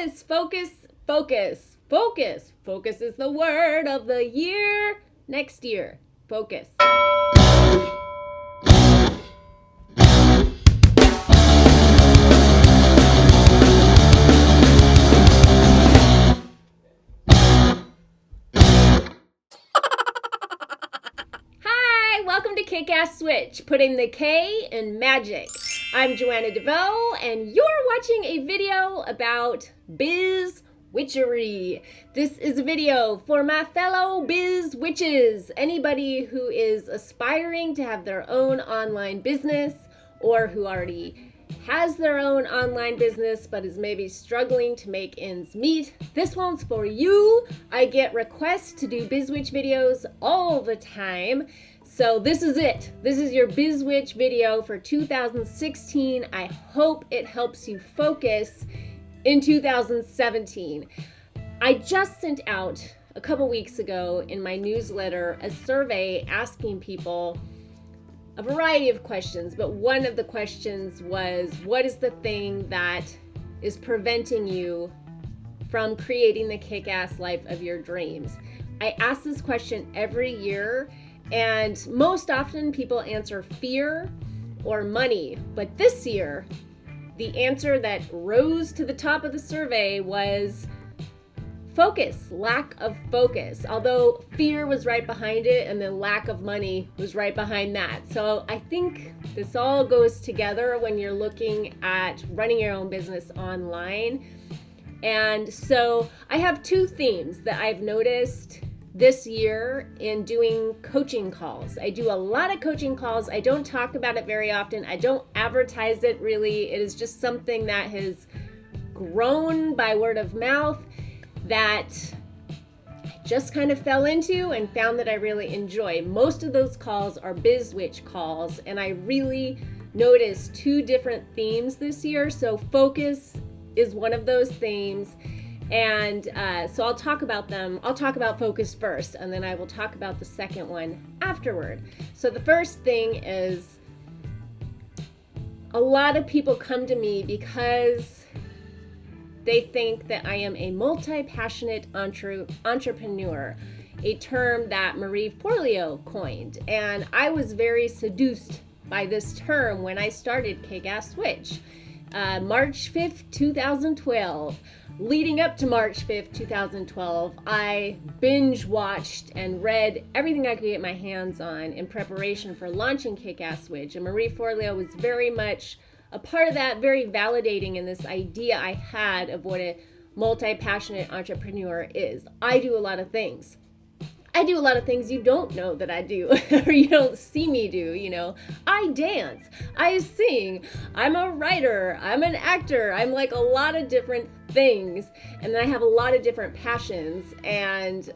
focus, focus, focus, focus. Focus is the word of the year. Next year, focus. Hi, welcome to Kick-Ass Switch, putting the K in magic. I'm Joanna DeVoe, and you're watching a video about Biz Witchery. This is a video for my fellow Biz Witches, anybody who is aspiring to have their own online business or who already has their own online business but is maybe struggling to make ends meet. This one's for you. I get requests to do Biz Witch videos all the time. So this is it. This is your Biz Witch video for 2016. I hope it helps you focus in 2017. I just sent out a couple weeks ago in my newsletter a survey asking people a variety of questions, but one of the questions was, what is the thing that is preventing you from creating the kick-ass life of your dreams? I ask this question every year, and most often people answer fear or money. But this year, the answer that rose to the top of the survey was focus, lack of focus. Although fear was right behind it, and then lack of money was right behind that. So I think this all goes together when you're looking at running your own business online. And so I have two themes that I've noticed this year in doing coaching calls. I do a lot of coaching calls. I don't talk about it very often. I don't advertise it really. It is just something that has grown by word of mouth that I just kind of fell into and found that I really enjoy. Most of those calls are BiZ WiTCH calls, and I really noticed two different themes this year. So focus is one of those themes. And so I'll talk about them. I'll talk about focus first, and then I will talk about the second one afterward. So the first thing is a lot of people come to me because they think that I am a multi-passionate entrepreneur, a term that Marie Forleo coined. And I was very seduced by this term when I started Kick-Ass Switch. March 5th, 2012. Leading up to March 5th, 2012, I binge watched and read everything I could get my hands on in preparation for launching Kick-Ass Switch. And Marie Forleo was very much a part of that, very validating in this idea I had of what a multi-passionate entrepreneur is. I do a lot of things. I do a lot of things you don't know that I do, or you don't see me do, you know. I dance, I sing, I'm a writer, I'm an actor, I'm like a lot of different things, and then I have a lot of different passions, and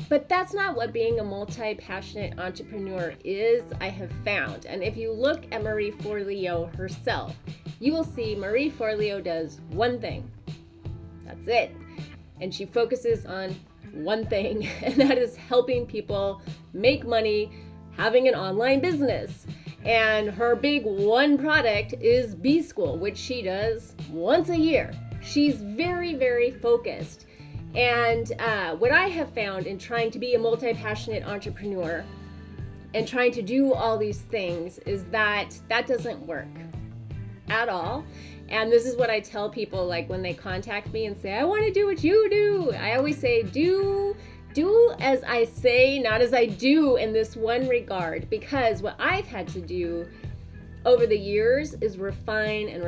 but that's not what being a multi-passionate entrepreneur is, I have found. And if you look at Marie Forleo herself, you will see Marie Forleo does one thing. That's it. And she focuses on one thing, and that is helping people make money having an online business. And her big one product is B-School, which she does once a year. She's very, very focused. And what I have found in trying to be a multi-passionate entrepreneur and trying to do all these things is that that doesn't work at all. And this is what I tell people, like when they contact me and say, I want to do what you do. I always say, do as I say, not as I do in this one regard. Because what I've had to do over the years is refine and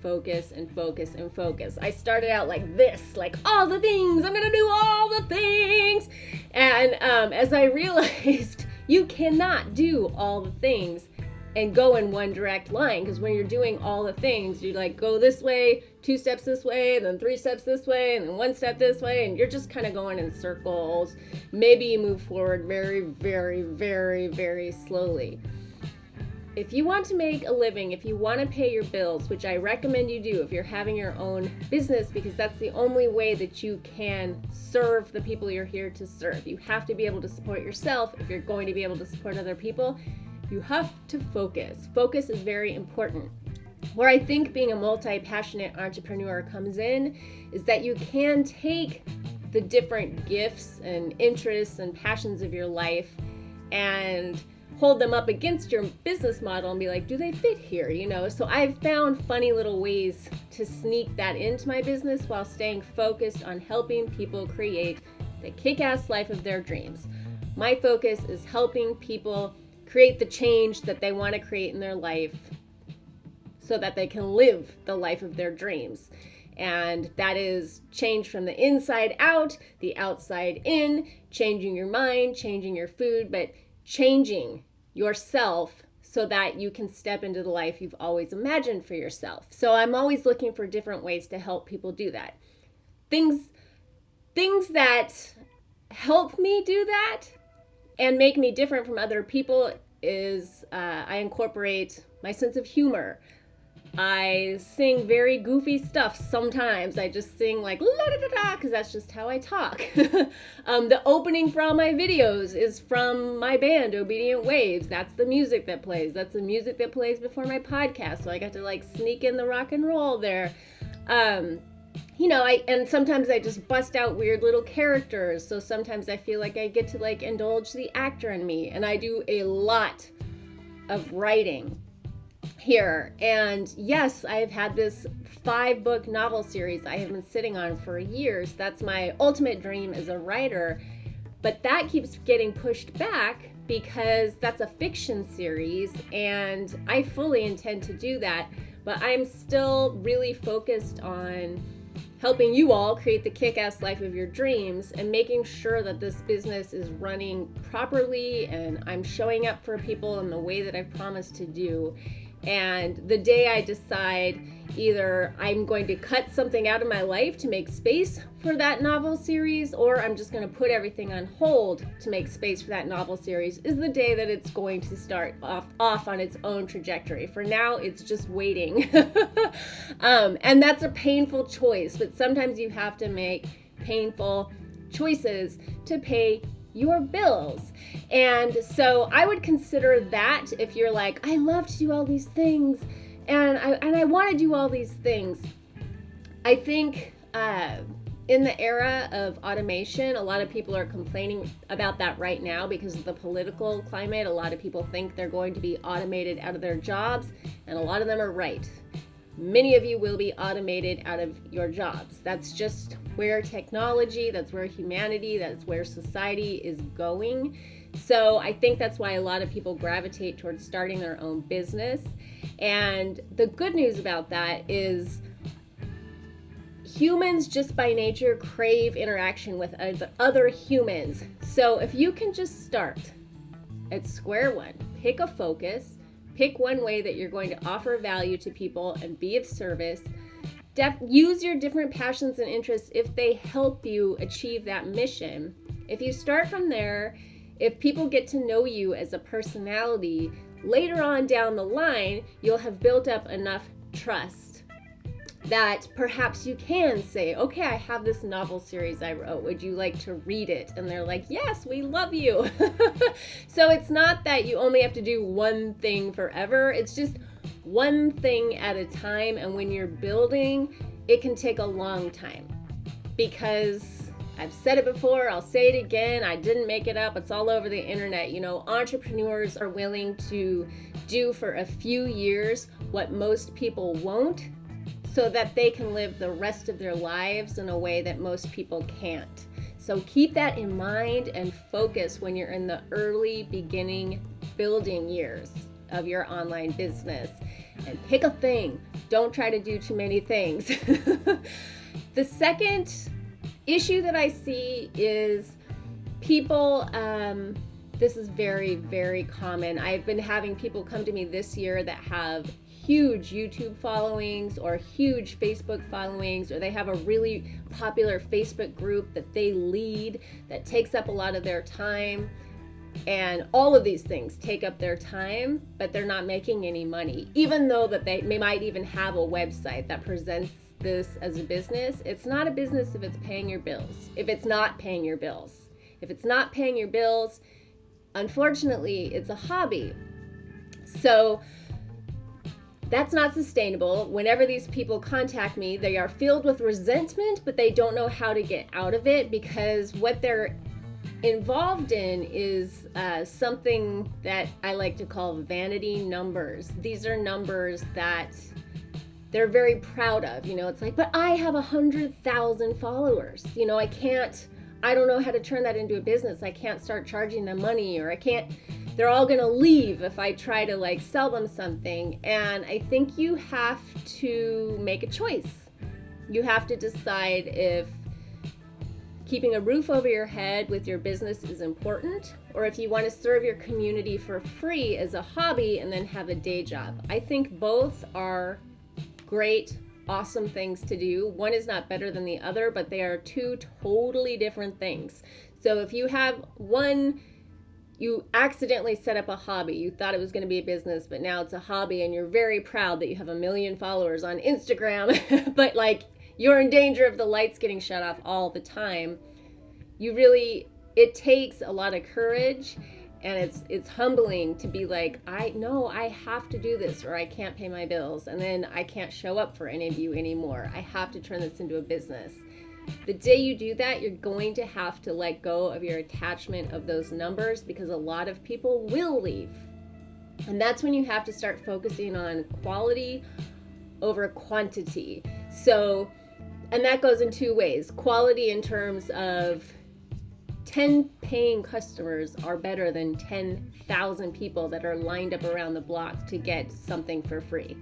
focus and focus and focus. I started out like this, like all the things, I'm going to do all the things. And as I realized, you cannot do all the things and go in one direct line, because when you're doing all the things, you like go this way, 2 steps this way, and then 3 steps this way, and then 1 step this way, and you're just kind of going in circles. Maybe you move forward very, very, very, very slowly. If you want to make a living, if you want to pay your bills, which I recommend you do if you're having your own business, because that's the only way that you can serve the people you're here to serve. You have to be able to support yourself if you're going to be able to support other people. You have to focus. Focus is very important. Where I think being a multi-passionate entrepreneur comes in is that you can take the different gifts and interests and passions of your life and hold them up against your business model and be like, do they fit here? You know, so I've found funny little ways to sneak that into my business while staying focused on helping people create the kick-ass life of their dreams. My focus is helping people create the change that they want to create in their life so that they can live the life of their dreams. And that is change from the inside out, the outside in, changing your mind, changing your food, but changing yourself so that you can step into the life you've always imagined for yourself. So I'm always looking for different ways to help people do that. Things that help me do that and make me different from other people is I incorporate my sense of humor. I sing very goofy stuff sometimes. I just sing like la da da da because that's just how I talk. The opening for all my videos is from my band, Obedient Waves. That's the music that plays. That's the music that plays before my podcast. So I got to like sneak in the rock and roll there. You know, and sometimes I just bust out weird little characters. So sometimes I feel like I get to like indulge the actor in me. And I do a lot of writing here. And yes, I've had this 5-book novel series I have been sitting on for years. That's my ultimate dream as a writer. But that keeps getting pushed back because that's a fiction series and I fully intend to do that. But I'm still really focused on helping you all create the kick-ass life of your dreams and making sure that this business is running properly and I'm showing up for people in the way that I've promised to do. And the day I decide either I'm going to cut something out of my life to make space for that novel series or I'm just going to put everything on hold to make space for that novel series is the day that it's going to start off on its own trajectory. For now, it's just waiting. And that's a painful choice, but sometimes you have to make painful choices to pay your bills. And so I would consider that if you're like, I love to do all these things and I want to do all these things. I think in the era of automation, a lot of people are complaining about that right now because of the political climate. A lot of people think they're going to be automated out of their jobs, and a lot of them are right. Many of you will be automated out of your jobs. That's just where technology, that's where humanity, that's where society is going. So I think that's why a lot of people gravitate towards starting their own business. And the good news about that is humans just by nature crave interaction with other humans. So if you can just start at square one, pick a focus, pick one way that you're going to offer value to people and be of service. Use your different passions and interests if they help you achieve that mission. If you start from there, if people get to know you as a personality, later on down the line, you'll have built up enough trust that perhaps you can say, okay, I have this novel series I wrote. Would you like to read it? And they're like, yes, we love you. So it's not that you only have to do one thing forever. It's just one thing at a time. And when you're building, it can take a long time because I've said it before, I'll say it again. I didn't make it up. It's all over the internet. You know, entrepreneurs are willing to do for a few years what most people won't, so that they can live the rest of their lives in a way that most people can't. So keep that in mind and focus when you're in the early beginning building years of your online business. And pick a thing. Don't try to do too many things. The second issue that I see is people, this is very, very common. I've been having people come to me this year that have huge YouTube followings or huge Facebook followings, or they have a really popular Facebook group that they lead that takes up a lot of their time. And all of these things take up their time, but they're not making any money, even though that they might even have a website that presents this as a business. It's not a business if it's paying your bills. If it's not paying your bills. If it's not paying your bills, unfortunately, it's a hobby. So That's not sustainable. Whenever these people contact me, they are filled with resentment, but they don't know how to get out of it, because what they're involved in is something that I like to call vanity numbers. These are numbers that they're very proud of. It's like, but I have 100,000 followers. I don't know how to turn that into a business. I can't start charging them money, or they're all gonna leave if I try to sell them something. And I think you have to make a choice. You have to decide if keeping a roof over your head with your business is important, or if you want to serve your community for free as a hobby and then have a day job. I think both are great, awesome things to do. One is not better than the other, but they are two totally different things. So if you have one, you accidentally set up a hobby. You thought it was going to be a business, but now it's a hobby, and you're very proud that you have 1 million followers on Instagram, but you're in danger of the lights getting shut off all the time. It takes a lot of courage, and it's humbling to be like, I have to do this, or I can't pay my bills, and then I can't show up for any of you anymore. I have to turn this into a business. The day you do that, you're going to have to let go of your attachment of those numbers, because a lot of people will leave. And that's when you have to start focusing on quality over quantity. And that goes in two ways. Quality in terms of 10 paying customers are better than 10,000 people that are lined up around the block to get something for free.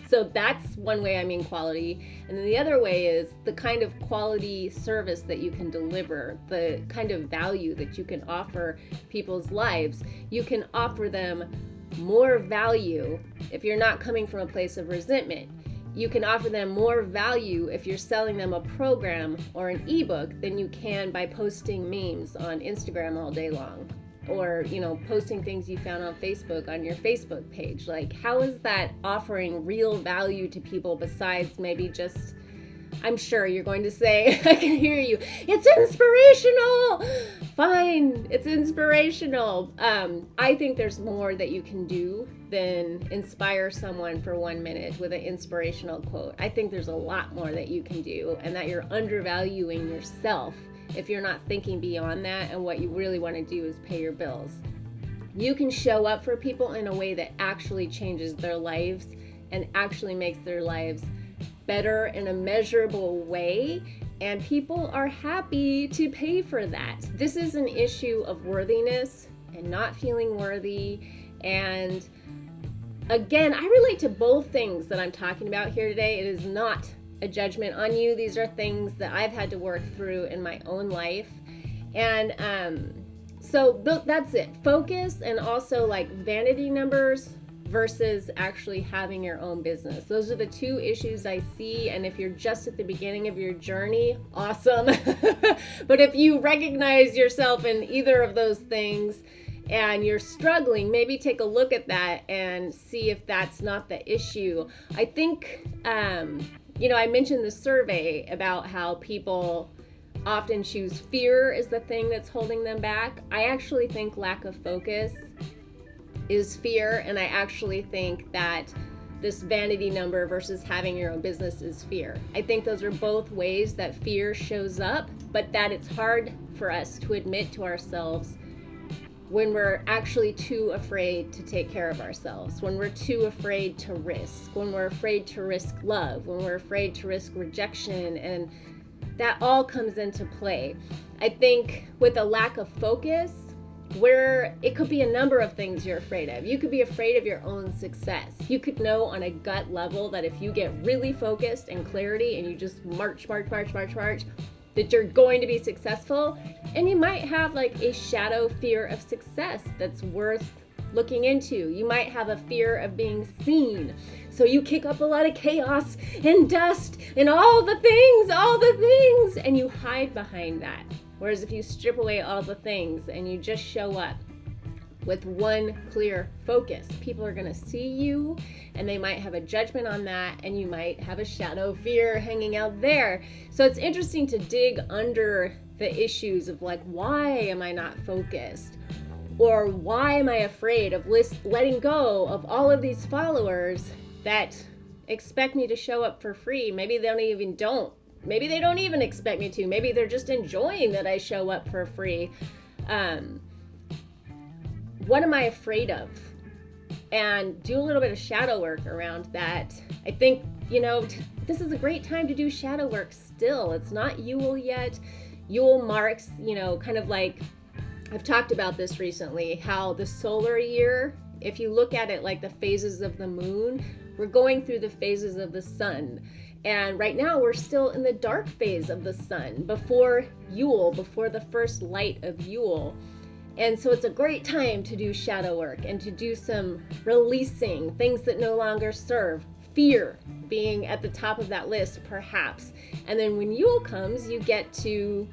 So that's one way I mean quality. And then the other way is the kind of quality service that you can deliver, the kind of value that you can offer people's lives. You can offer them more value if you're not coming from a place of resentment. You can offer them more value if you're selling them a program or an ebook than you can by posting memes on Instagram all day long, or posting things you found on Facebook on your Facebook page. How is that offering real value to people besides maybe just, I'm sure you're going to say, I can hear you, it's inspirational. Fine, it's inspirational. I think there's more that you can do than inspire someone for 1 minute with an inspirational quote. I think there's a lot more that you can do, and that you're undervaluing yourself if you're not thinking beyond that, and what you really want to do is pay your bills. You can show up for people in a way that actually changes their lives and actually makes their lives better in a measurable way, and people are happy to pay for that. This is an issue of worthiness and not feeling worthy. And again, I relate to both things that I'm talking about here today. It is not a judgment on you. These are things that I've had to work through in my own life. And so that's it. Focus, and also vanity numbers versus actually having your own business. Those are the two issues I see. And if you're just at the beginning of your journey, awesome. But if you recognize yourself in either of those things and you're struggling, maybe take a look at that and see if that's not the issue. I think, I mentioned the survey about how people often choose fear as the thing that's holding them back. I actually think lack of focus is fear, and I actually think that this vanity number versus having your own business is fear. I think those are both ways that fear shows up, but that it's hard for us to admit to ourselves when we're actually too afraid to take care of ourselves, when we're too afraid to risk, when we're afraid to risk love, when we're afraid to risk rejection, and that all comes into play. I think with a lack of focus, where it could be a number of things you're afraid of. You could be afraid of your own success. You could know on a gut level that if you get really focused and clarity and you just march, that you're going to be successful. And you might have a shadow fear of success that's worth looking into. You might have a fear of being seen. So you kick up a lot of chaos and dust and all the things, and you hide behind that. Whereas if you strip away all the things and you just show up with one clear focus, people are going to see you, and they might have a judgment on that, and you might have a shadow fear hanging out there. So it's interesting to dig under the issues of why am I not focused? Or why am I afraid of letting go of all of these followers that expect me to show up for free. Maybe they don't. Maybe they don't even expect me to. Maybe they're just enjoying that I show up for free. What am I afraid of? And do a little bit of shadow work around that. I think, this is a great time to do shadow work still. It's not Yule yet. Yule marks, kind of like, I've talked about this recently, how the solar year, if you look at it like the phases of the moon, we're going through the phases of the sun. And right now we're still in the dark phase of the sun before Yule, before the first light of Yule. And so it's a great time to do shadow work and to do some releasing, things that no longer serve. Fear being at the top of that list, perhaps. And then when Yule comes, you get to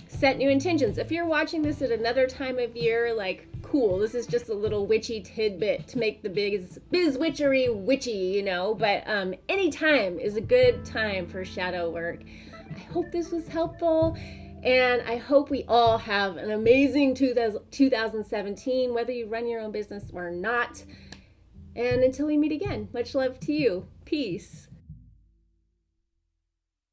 set new intentions. If you're watching this at another time of year, like, cool, this is just a little witchy tidbit to make the Biz Witchery witchy, but any time is a good time for shadow work. I hope this was helpful, and I hope we all have an amazing 2017, whether you run your own business or not. And until we meet again, much love to you. Peace.